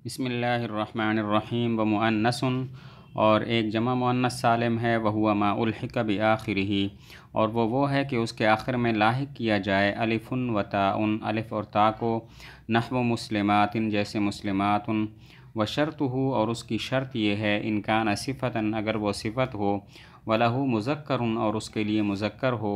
بسم اللہ الرحمن الرحیم ومؤنث، اور ایک جمع مؤنث سالم ہے وہو ما الحق بآخرہ، اور وہ ہے کہ اس کے آخر میں لاحق کیا جائے الف و تاء، الف اور تا کو، نحو مسلمات جیسے مسلمات، وشرطہ اور اس کی شرط یہ ہے ان کان صفۃ اگر وہ صفت ہو، وَلَهُ مذکر اور اس کے لیے مذکر ہو،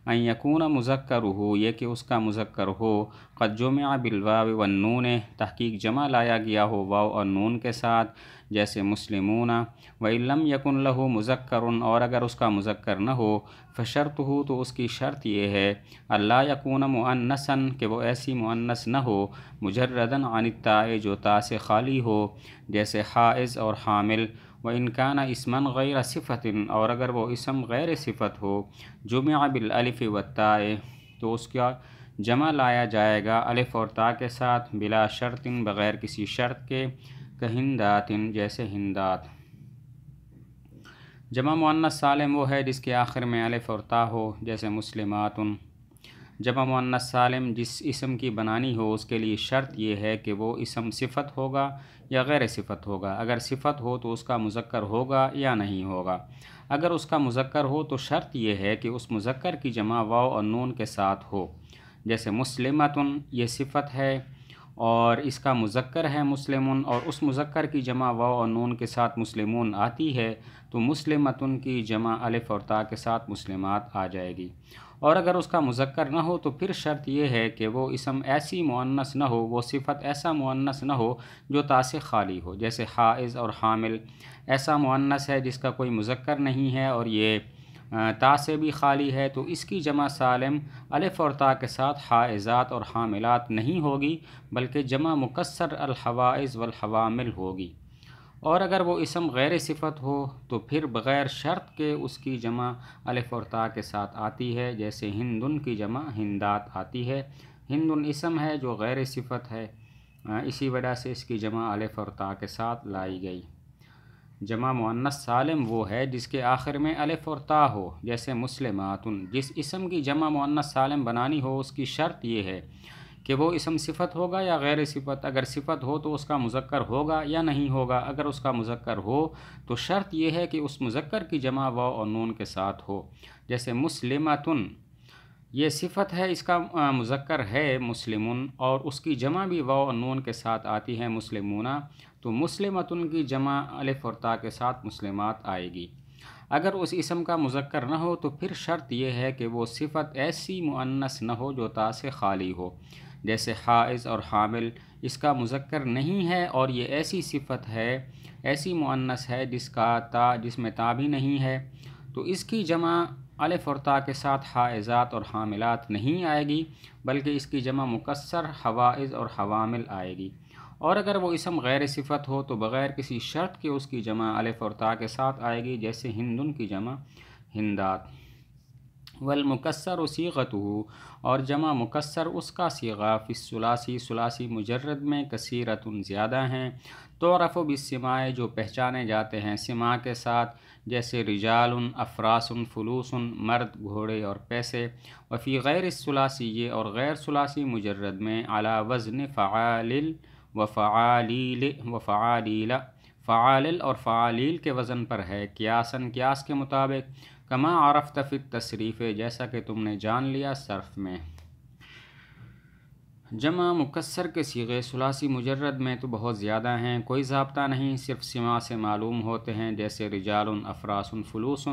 ان یکون مذکرہ یہ کہ اس کا مذکر ہو، قد جمع بالواو والنون تحقیق جمع لایا گیا ہو واو اور نون کے ساتھ، جیسے مسلمون، وَإِن لَمْ يَكُنْ لَهُ مذکر اور اگر اس کا مذکر نہ ہو، فشرطہ تو اس کی شرط یہ ہے اللہ یکون مؤنثا کہ وہ ایسی مؤنث نہ ہو، مجرداً عن التاء جو تا سے خالی ہو، جیسے حائض اور حامل، وَإِن كَانَ اسمًا غیر صفت اور اگر وہ اسم غیر صفت ہو، جمع بالالف والتاء تو اس کا جمع لایا جائے گا الف اور تا کے ساتھ، بلا شرط بغیر کسی شرط کے، کہندات جیسے ہندات۔ جمع مؤنث سالم وہ ہے جس کے آخر میں الف اور تا ہو، جیسے مسلمات۔ جمع مؤنث سالم جس اسم کی بنانی ہو اس کے لیے شرط یہ ہے کہ وہ اسم صفت ہوگا یا غیر صفت ہوگا، اگر صفت ہو تو اس کا مذکر ہوگا یا نہیں ہوگا، اگر اس کا مذکر ہو تو شرط یہ ہے کہ اس مذکر کی جمع واو اور نون کے ساتھ ہو، جیسے مسلمتن یہ صفت ہے اور اس کا مذکر ہے مسلمن، اور اس مذکر کی جمع واو اور نون کے ساتھ مسلمون آتی ہے تو مسلمتن کی جمع الف اور تا کے ساتھ مسلمات آ جائے گی، اور اگر اس کا مذکر نہ ہو تو پھر شرط یہ ہے کہ وہ اسم ایسی مؤنث نہ ہو، وہ صفت ایسا مؤنث نہ ہو جو تا سے خالی ہو، جیسے حائض اور حامل ایسا مؤنث ہے جس کا کوئی مذکر نہیں ہے اور یہ تا سے بھی خالی ہے، تو اس کی جمع سالم الف اور تا کے ساتھ حائضات اور حاملات نہیں ہوگی بلکہ جمع مکسر الحوائض والحوامل ہوگی، اور اگر وہ اسم غیر صفت ہو تو پھر بغیر شرط کے اس کی جمع الف اور تا کے ساتھ آتی ہے، جیسے ہندن کی جمع ہندات آتی ہے، ہندن اسم ہے جو غیر صفت ہے، اسی وجہ سے اس کی جمع الف اور تا کے ساتھ لائی گئی۔ جمع مؤنث سالم وہ ہے جس کے آخر میں الف اور تا ہو، جیسے مسلمات۔ جس اسم کی جمع مؤنث سالم بنانی ہو اس کی شرط یہ ہے کہ وہ اسم صفت ہوگا یا غیر صفت، اگر صفت ہو تو اس کا مذکر ہوگا یا نہیں ہوگا، اگر اس کا مذکر ہو تو شرط یہ ہے کہ اس مذکر کی جمع واو اور نون کے ساتھ ہو، جیسے مسلمتن یہ صفت ہے، اس کا مذکر ہے مسلمن اور اس کی جمع بھی واو اور نون کے ساتھ آتی ہے مسلمون، تو مسلمتن کی جمع الف اور تا کے ساتھ مسلمات آئے گی، اگر اس اسم کا مذکر نہ ہو تو پھر شرط یہ ہے کہ وہ صفت ایسی مؤنث نہ ہو جو تا سے خالی ہو، جیسے حائض اور حامل اس کا مذکر نہیں ہے اور یہ ایسی صفت ہے، ایسی مؤنث ہے جس میں تا بھی نہیں ہے، تو اس کی جمع الف اور تا کے ساتھ حائضات اور حاملات نہیں آئے گی بلکہ اس کی جمع مکسر حوائض اور حوامل آئے گی، اور اگر وہ اسم غیر صفت ہو تو بغیر کسی شرط کے اس کی جمع الف اور تا کے ساتھ آئے گی، جیسے ہندن کی جمع ہندات۔ والمکسر صیغتہ اور جمع مکسر اس کا صیغہ فی الثلاثی ثلاثی مجرد میں کثیرۃ زیادہ ہیں، تعرف بالسماع جو پہچانے جاتے ہیں سماع کے ساتھ، جیسے رجال، افراس، فلوس مرد، گھوڑے اور پیسے، وفی غیر الثلاثی اور غیر ثلاثی مجرد میں علی وزن فعالل وفعالیل وفعالیل، فعالل اور فعالیل کے وزن پر ہے، قیاساً قیاس کے مطابق، کما عرفت فی التصریف جیسا کہ تم نے جان لیا صرف میں۔ جمع مکسر کے صیغے ثلاثی مجرد میں تو بہت زیادہ ہیں، کوئی ضابطہ نہیں، صرف سماع سے معلوم ہوتے ہیں، جیسے رجال، افراس، فلوس،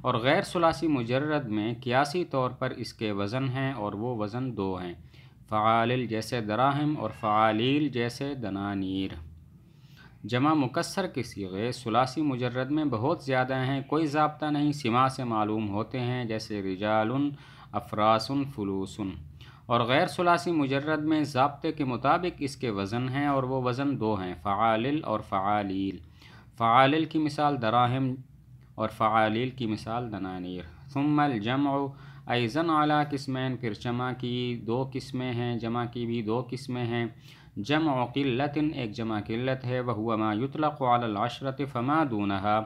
اور غیر ثلاثی مجرد میں قیاسی طور پر اس کے وزن ہیں اور وہ وزن دو ہیں، فعالل جیسے دراہم اور فعالیل جیسے دنانیر۔ جمع مکسر کے صیغے ثلاثی مجرد میں بہت زیادہ ہیں، کوئی ضابطہ نہیں، سماع سے معلوم ہوتے ہیں، جیسے رجال، افراس، فلوس، اور غیر ثلاثی مجرد میں ضابطے کے مطابق اس کے وزن ہیں اور وہ وزن دو ہیں، فعالل اور فعالیل، فعالل کی مثال دراہم اور فعالیل کی مثال دنانیر۔ ثم الجمع ایضاً علی قسمین پھر جمع کی دو قسمیں ہیں، جمع کی بھی دو قسمیں ہیں، جمع قلت ایک جمع قلت ہے، وہو ما یطلق علی العشرۃ فما دونہا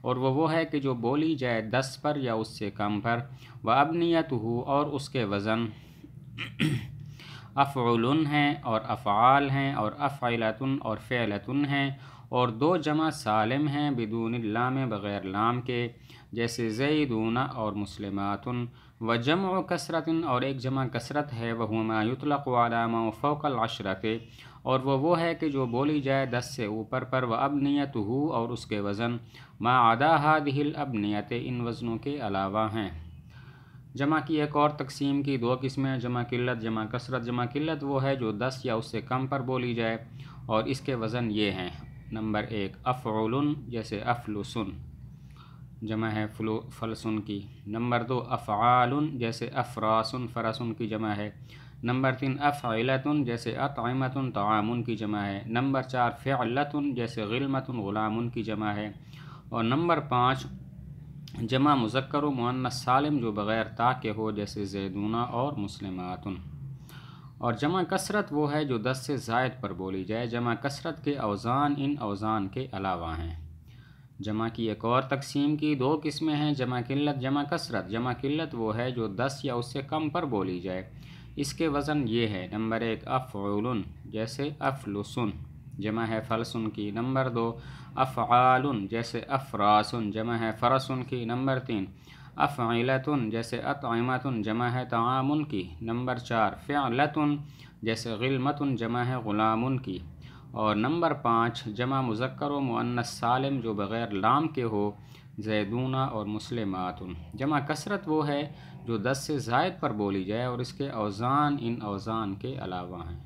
اور وہ ہے کہ جو بولی جائے 10 پر یا اس سے کم پر، وابنیتہ اور اس کے وزن، افعلن ہیں اور افعال ہیں اور افعلتن اور فعلتن ہیں، اور 2 جمع سالم ہیں بدون اللام بغیر لام کے، جیسے زیدون اور مسلماتن، و جمع کثرت اور ایک جمع کثرت ہے، وہو ما یطلق علی ما فوق العشرۃ اور وہ ہے کہ جو بولی جائے 10 سے اوپر پر، و ابنیتہ اور اس کے وزن، ما عدا ہذہ الابنیت ان وزنوں کے علاوہ ہیں۔ جمع کی ایک اور تقسیم کی 2 قسمیں، جمع قلت جمع کثرت۔ جمع قلت وہ ہے جو 10 یا اس سے کم پر بولی جائے اور اس کے وزن یہ ہیں: نمبر 1 افعلن جیسے افلسن، جمع ہے فلسن کی۔ نمبر 2 افعالن جیسے افراسن، فرسن کی جمع ہے۔ نمبر 3 افعلتن جیسے اطعمتن، طعامن کی جمع ہے۔ نمبر 4 فعلتن جیسے غلمتن، غلامن کی جمع ہے۔ اور نمبر 5 جمع مذکر و مؤنث سالم جو بغیر تا کے ہو، جیسے زیدون اور مسلماتن۔ اور جمع کثرت وہ ہے جو 10 سے زائد پر بولی جائے، جمع کثرت کے اوزان ان اوزان کے علاوہ ہیں۔ جمع کی ایک اور تقسیم کی 2 قسمیں ہیں، جمع قلت جمع کثرت۔ جمع قلت وہ ہے جو 10 یا اس سے کم پر بولی جائے، اس کے وزن یہ ہے: نمبر 1 افعلن جیسے افلسن، جمع ہے فلسن کی۔ نمبر 2 افعالن جیسے افراسن، جمع ہے فرسن کی۔ نمبر 3 افعلتن جیسے اطعمتن، جمع ہے طعامن کی۔ نمبر 4 فعلتن جیسے غلمتن، جمع ہے غلامن کی۔ اور نمبر 5 جمع مذکر و مؤنث سالم جو بغیر لام کے ہو، زیدون اور مسلماتن۔ جمع کثرت وہ ہے جو 10 سے زائد پر بولی جائے اور اس کے اوزان ان اوزان کے علاوہ ہیں۔